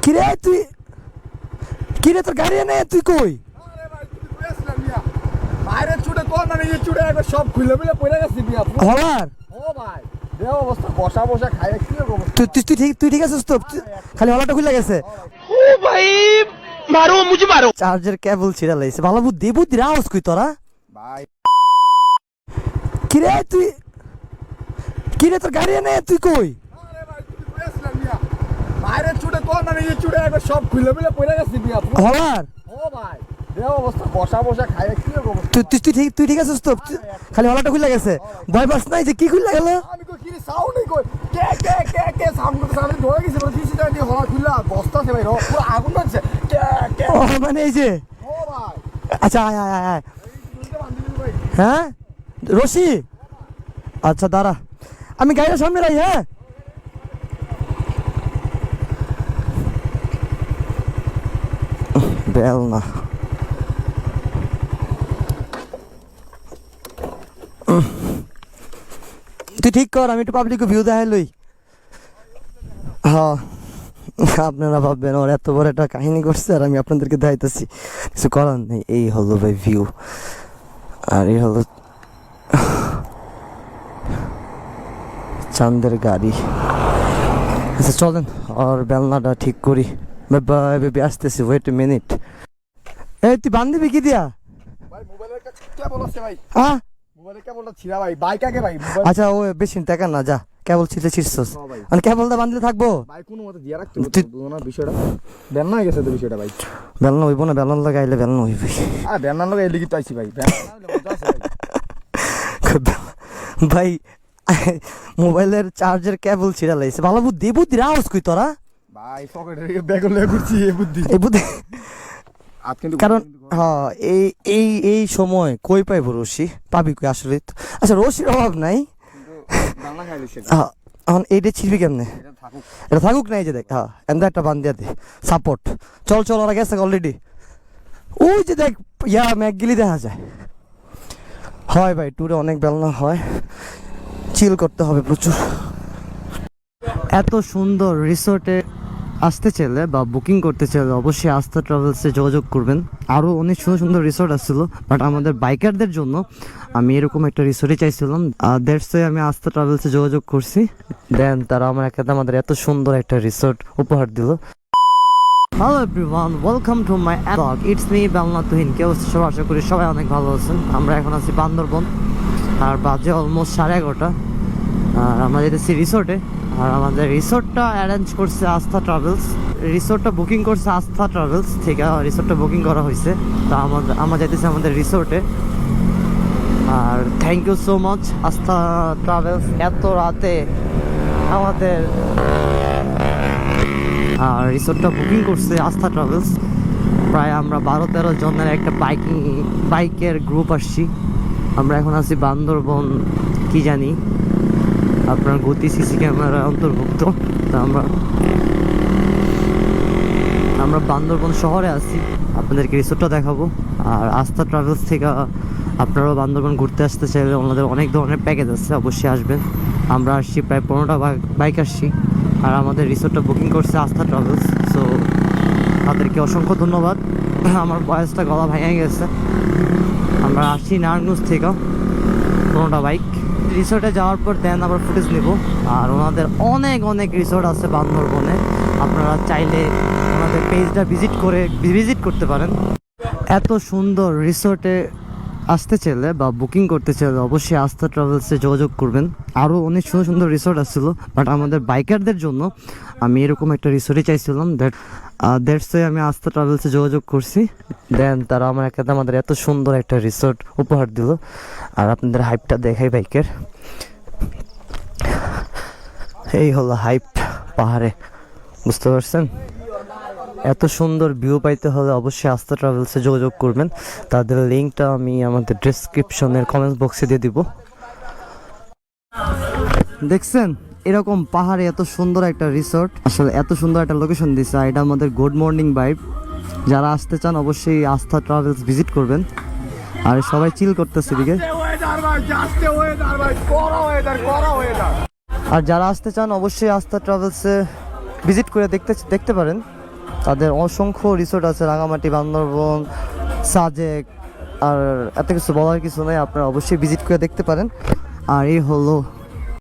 কিরে তুই কিরে তোর গাড়ি এনে তুই কই? বাইরে ছুটে কোন মানে এই ছুটে একবার সব খুলে মিলে পড়ে গেছে বিয়া হলার ও ভাই দেহ অবস্থা বসা বসা খায় কি অবস্থা তুই ঠিক আছিস তো? খালি হলাটা খুলে গেছে। ओ भाई मारो मुझे मारो। চার্জের কেবল ছিঁড়া লাইছে। ভালো বুদ্ধি আওয়াজ কই তোরা? ভাই কিরে তুই কিরে তোর গাড়ি এনে তুই কই? আরে ভাই তুমি কইছিলাম মিয়া বাইরে ছুটে কোন মানে এই ছুটে একবার সব খুলে মিলে পড়ে গেছে বিয়া হলার ও ভাই দেহ অবস্থা বসা বসা খায় কি অবস্থা তুই ঠিক আছিস তো? খালি হলাটা খুলে গেছে। ভয় পাস নাই যে কি খুলে গেল? আমি কই কি সাউন্ড নাই কই কে সাউন্ড করতে আমি ধরে গেছি বলে সিসি দিয়ে হলা খুললা বস্তা আছে ভাই পুরো আগুন লাগছে কে ও মানে এই যে ও ভাই আচ্ছা আয় দুইটা বান্ধি দিল ভাই হ্যাঁ রশি আচ্ছা দাঁড়া আমি গাড়িটা সামনে রাই। হ্যাঁ বেল না তুই ঠিক কর আমি একটু পাবলিক ভিউ দেখাই লই। হ্যাঁ আপনারা ভাববেন ওর এত বড় একটা কাহিনী করছে আর আমি আপনাদেরকে দেখাইতেছি, কিছু করার নেই। এই হলো ভাই ভিউ আর এই হলো চাঁদের গাড়ি। আচ্ছা চলেন আর বেলনাটা ঠিক করি। বেবি আসতেছি, ওয়েট এ মিনিট। এই তুই বান্ধিবি কি দিয়া? ভাই মোবাইলের কেবল আছে ভাই হ্যাঁ মোবাইলের কেবলটা ছিড়া ভাই বাইক আগে ভাই আচ্ছা ও বেশি টাকা না, যা কেবল ছিঁড়ছস মানে কেবলটা বান্ধলে থাকবো। ভাই কোনো মতে দিয়া রাখতে হবে না বিষয়টা বেল না গেছে তো বিষয়টা ভাই বেলনা হইব না, বেলন লাগাইলে বেলনা হইবে। আর বেল না লাগে এলিগি তো আইছি ভাই বেল না হলে মজা আছে ভাই ভাই মোবাইলের চার্জের কেবল ছিঁড়া লাইছে। ভালো বুদ্ধি আওয়াজ কই তোরা? ভাই পকেটে ব্যাগ লয়ে ঘুরছি এই বুদ্ধি আজ কিন্তু কারণ হ্যাঁ এই সময় কই পাইব রশি? পাবি কই আসলে? আচ্ছা রশির অভাব নাই, বাংলা খাইলে সে এখন এইটা ছিড়বি কেমনে? এটা থাকুক এটা থাকুক নাই যে দেখ, হ্যাঁ এমন একটা বান দিয়া দে সাপোর্ট। চল ওরা গেছে অলরেডি। ওই যে দেখ ম্যাকগিলি দেখা যায়। হয় ভাই ট্যুরে অনেক বেলনা হয়, চিল করতে হবে প্রচুর। এত সুন্দর রিসোর্টে আসতে চাইলে বা বুকিং করতে চাইলে অবশ্যই আস্থা ট্রাভেলসে যোগাযোগ করবেন। আরও অনেক সুন্দর রিসোর্ট আসছিল, বাট আমাদের বাইকারদের জন্য আমি এরকম একটা রিসোর্টে চাইছিলাম। দ্যাটস ওয়াই আমি আস্থা ট্রাভেলসে যোগাযোগ করছি। দেন তারা আমাদের এত সুন্দর একটা রিসোর্ট উপহার দিল। Hello everyone, welcome to my blog. It's me Belna Tuhin. কেউ সবাই আশা করি সবাই অনেক ভালো আছেন। আমরা এখন আছি বান্দরবন আর বাজে অলমোস্ট 11:30। আর আমরা যেতেছি রিসোর্টে। আর আমাদের রিসোর্টটা অ্যারেঞ্জ করছে আস্থা ট্রাভেলস। রিসোর্টটা বুকিং করছে আস্থা ট্রাভেলস থেকে, রিসোর্টটা বুকিং করা হয়েছে। তো আমরা যেতেছি আমাদের রিসোর্টে। আর থ্যাংক ইউ সো মাচ আস্থা ট্রাভেলস এত রাতে আমাদের আর রিসোর্টটা বুকিং করছে আস্থা ট্রাভেলস। প্রায় আমরা 12-13 জনের একটা বাইকের গ্রুপ আসছি। আমরা এখন আছি বান্দরবন কি জানি আপনার গতি সিসি ক্যামেরা অন্তর্ভুক্ত। তা আমরা বান্দরবন শহরে আছি, আপনাদেরকে রিসোর্টটা দেখাবো। আর আস্থা ট্রাভেলস থেকে আপনারাও বান্দরবন ঘুরতে আসতে চাইলে ওনাদের অনেক ধরনের প্যাকেজ আছে, অবশ্যই আসবেন। আমরা আসছি প্রায় 15টা বাইক আসছি। আর আমাদের রিসোর্টটা বুকিং করছে আস্থা ট্রাভেলস। সো তাদেরকে অসংখ্য ধন্যবাদ। আমার বয়সটা গলা ভেঙে গেছে। আমরা আসছি নারায়ণগঞ্জ থেকে 15টা বাইক। রিসোর্টে যাওয়ার পর দেন আবার ফুটেজ নেব। আর ওনাদের অনেক রিসোর্ট আছে বান্দরবনে, আপনারা চাইলে ওনাদের পেজটা ভিজিট করতে পারেন। এত সুন্দর রিসোর্টে আসতে চাইলে বা বুকিং করতে চাইলে অবশ্যই আস্থা ট্রাভেলসে যোগাযোগ করবেন। আরও অনেক সুন্দর রিসোর্ট আসছিল, বাট আমাদের বাইকারদের জন্য আমি এরকম একটা রিসোর্টে চাইছিলাম। দ্যাটস ওয়াই আমি আস্থা ট্রাভেলসে যোগাযোগ করছি। দেন তারা আমাদের এত সুন্দর একটা রিসোর্ট উপহার দিল। আর আপনাদের হাইপটা দেখাই বাইকের। এই হলো হাইপ পাহাড়ে, বুঝতে পারছেন? এত সুন্দর ভিউ পাইতে হলে অবশ্যই আস্থা ট্রাভেলসে যোগাযোগ করবেন। তাদের লিঙ্কটা আমি আমাদের ডেসক্রিপশনের কমেন্টস বক্সে দিয়ে দিব। দেখছেন এরকম পাহাড়ে এত সুন্দর একটা রিসোর্ট, আসলে এত সুন্দর একটা লোকেশন দিচ্ছে। এটা আমাদের গুড মর্নিং ভাইব। যারা আসতে চান অবশ্যই আস্থা ট্রাভেলস ভিজিট করবেন। আর সবাই চিল করতেছে এদিকে। আর যারা আসতে চান অবশ্যই আস্থা ট্রাভেলসে ভিজিট করে দেখতে পারেন। তাদের অসংখ্য রিসোর্ট আছে রাঙামাটি, বান্দরবন, সাজেক, আর এত কিছু বলার কিছু নেই, আপনারা অবশ্যই ভিজিট করে দেখতে পারেন। আর এই হলো